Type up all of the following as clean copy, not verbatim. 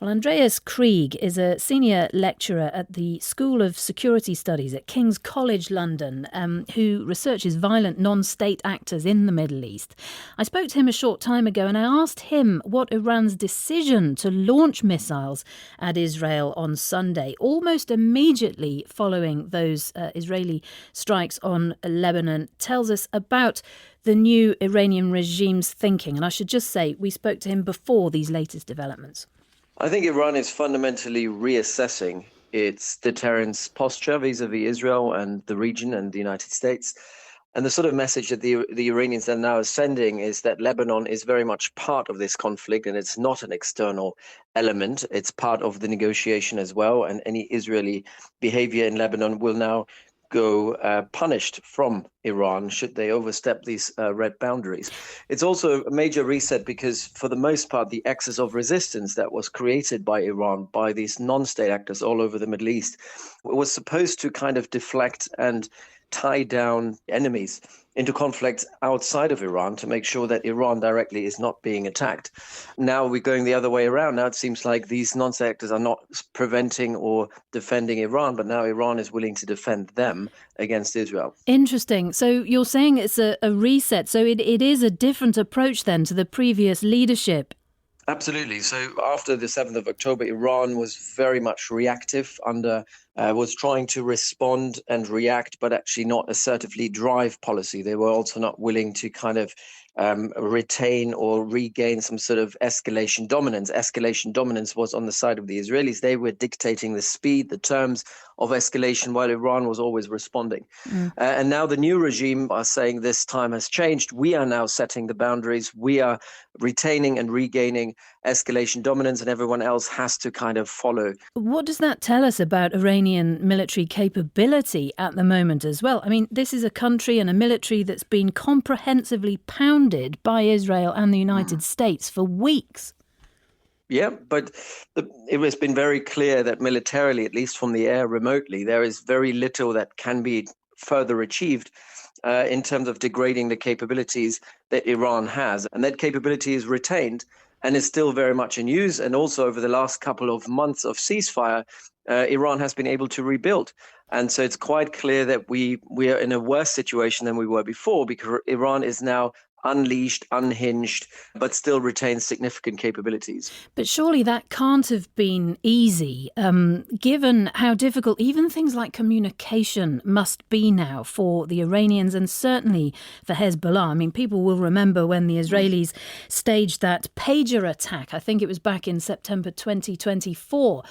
Well, Andreas Krieg is a senior lecturer at the School of Security Studies at King's College London, who researches violent non-state actors in the Middle East. I spoke to him a short time ago and I asked him what Iran's decision to launch missiles at Israel on Sunday, almost immediately following those Israeli strikes on Lebanon, tells us about the new Iranian regime's thinking. And I should just say, we spoke to him before these latest developments. I think Iran is fundamentally reassessing its deterrence posture vis-a-vis Israel and the region and the United States. And the sort of message that the Iranians are now sending is that Lebanon is very much part of this conflict and it's not an external element. It's part of the negotiation as well. And any Israeli behavior in Lebanon will now go punished from Iran should they overstep these red boundaries. It's also a major reset because for the most part, the axis of resistance that was created by Iran, by these non-state actors all over the Middle East, was supposed to kind of deflect and tie down enemies into conflicts outside of Iran to make sure that Iran directly is not being attacked. Now we're going the other way around. Now it seems like these non-state actors are not preventing or defending Iran, but now Iran is willing to defend them against Israel. Interesting. So you're saying it's a reset. So it is a different approach then to the previous leadership. Absolutely. So after the 7th of October, Iran was very much reactive was trying to respond and react, but actually not assertively drive policy. They were also not willing to kind of retain or regain some sort of escalation dominance. Escalation dominance was on the side of the Israelis. They were dictating the speed, the terms of escalation, while Iran was always responding. And now the new regime are saying this time has changed. We are now setting the boundaries. We are retaining and regaining escalation dominance, and everyone else has to kind of follow. What does that tell us about Iranian military capability at the moment as well? I mean, this is a country and a military that's been comprehensively pounded by Israel and the United States for weeks. Yeah, but it has been very clear that militarily, at least from the air remotely, there is very little that can be further achieved in terms of degrading the capabilities that Iran has. And that capability is retained and is still very much in use. And also over the last couple of months of ceasefire, Iran has been able to rebuild. And so it's quite clear that we are in a worse situation than we were before, because Iran is now unleashed, unhinged, but still retains significant capabilities. But surely that can't have been easy, given how difficult even things like communication must be now for the Iranians and certainly for Hezbollah. I mean, people will remember when the Israelis staged that pager attack. I think it was back in September 2024.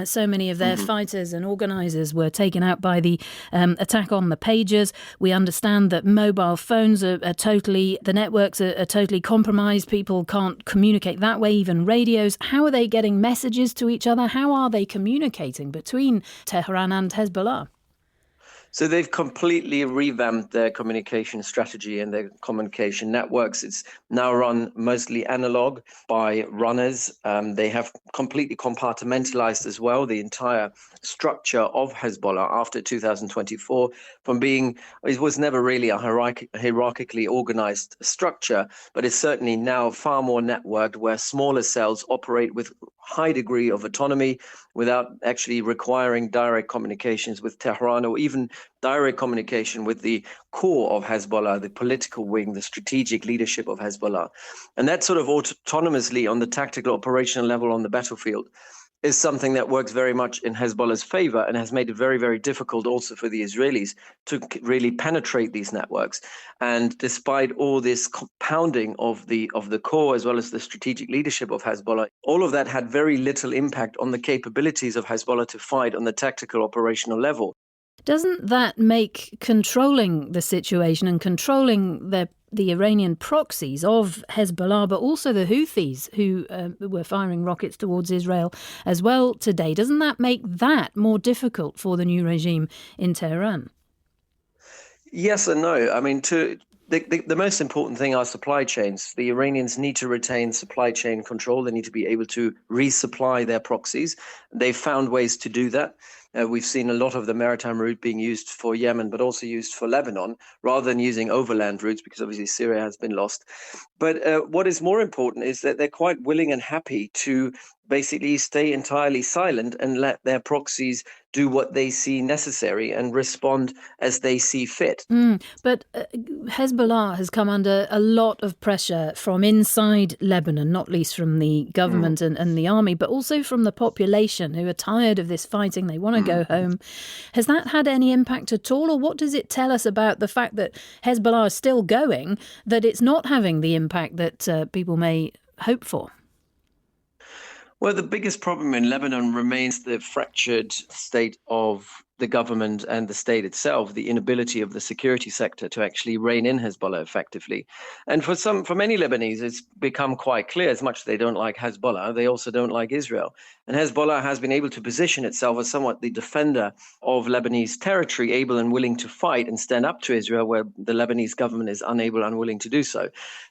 So many of their fighters and organisers were taken out by the attack on the pagers. We understand that mobile phones are totally... The networks are totally compromised. People can't communicate that way, even radios. How are they getting messages to each other? How are they communicating between Tehran and Hezbollah? So they've completely revamped their communication strategy and their communication networks. It's now run mostly analog by runners. They have completely compartmentalized as well the entire structure of Hezbollah after 2024 from being, it was never really a hierarchically organized structure, but it's certainly now far more networked where smaller cells operate with high degree of autonomy without actually requiring direct communications with Tehran or even direct communication with the core of Hezbollah, the political wing, the strategic leadership of Hezbollah. And that sort of autonomously on the tactical operational level on the battlefield is something that works very much in Hezbollah's favor and has made it very, very difficult also for the Israelis to really penetrate these networks. And despite all this compounding of the core as well as the strategic leadership of Hezbollah, all of that had very little impact on the capabilities of Hezbollah to fight on the tactical operational level. Doesn't that make controlling the situation and controlling the Iranian proxies of Hezbollah, but also the Houthis who were firing rockets towards Israel as well today, doesn't that make that more difficult for the new regime in Tehran? Yes and no. I mean, the most important thing are supply chains. The Iranians need to retain supply chain control. They need to be able to resupply their proxies. They've found ways to do that. We've seen a lot of the maritime route being used for Yemen, but also used for Lebanon, rather than using overland routes, because obviously Syria has been lost. But what is more important is that they're quite willing and happy to basically stay entirely silent and let their proxies do what they see necessary and respond as they see fit. But Hezbollah has come under a lot of pressure from inside Lebanon, not least from the government and the army, but also from the population who are tired of this fighting. They want to go home. Has that had any impact at all? Or what does it tell us about the fact that Hezbollah is still going, that it's not having the impact that people may hope for? Well, the biggest problem in Lebanon remains the fractured state of the government and the state itself, the inability of the security sector to actually rein in Hezbollah effectively. And for many Lebanese, it's become quite clear, as much as they don't like Hezbollah, they also don't like Israel. And Hezbollah has been able to position itself as somewhat the defender of Lebanese territory, able and willing to fight and stand up to Israel, where the Lebanese government is unable and unwilling to do so.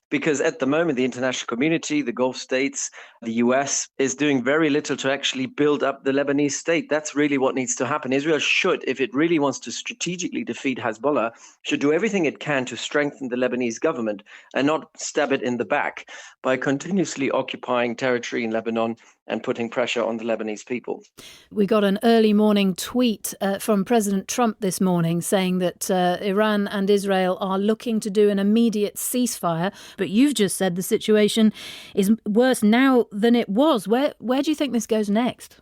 Because at the moment, the international community, the Gulf states, the US is doing very little to actually build up the Lebanese state. That's really what needs to happen. Israel should, if it really wants to strategically defeat Hezbollah, should do everything it can to strengthen the Lebanese government and not stab it in the back by continuously occupying territory in Lebanon and putting pressure on the Lebanese people. We got an early morning tweet from President Trump this morning saying that Iran and Israel are looking to do an immediate ceasefire. But you've just said the situation is worse now than it was. Where do you think this goes next?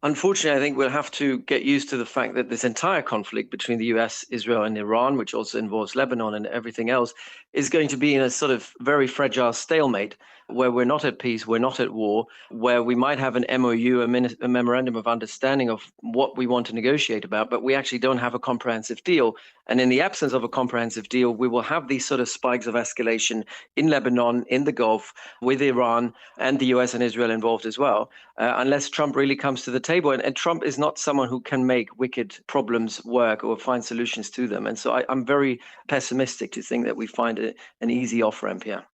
Unfortunately, I think we'll have to get used to the fact that this entire conflict between the US, Israel, and Iran, which also involves Lebanon and everything else, is going to be in a sort of very fragile stalemate where we're not at peace, we're not at war, where we might have an MOU, a memorandum of understanding of what we want to negotiate about, but we actually don't have a comprehensive deal. And in the absence of a comprehensive deal, we will have these sort of spikes of escalation in Lebanon, in the Gulf, with Iran and the US and Israel involved as well, unless Trump really comes to the table. And Trump is not someone who can make wicked problems work or find solutions to them. And so I'm very pessimistic to think that we find an easy off-ramp here.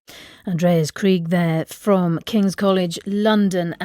Andreas Krieg there from King's College London.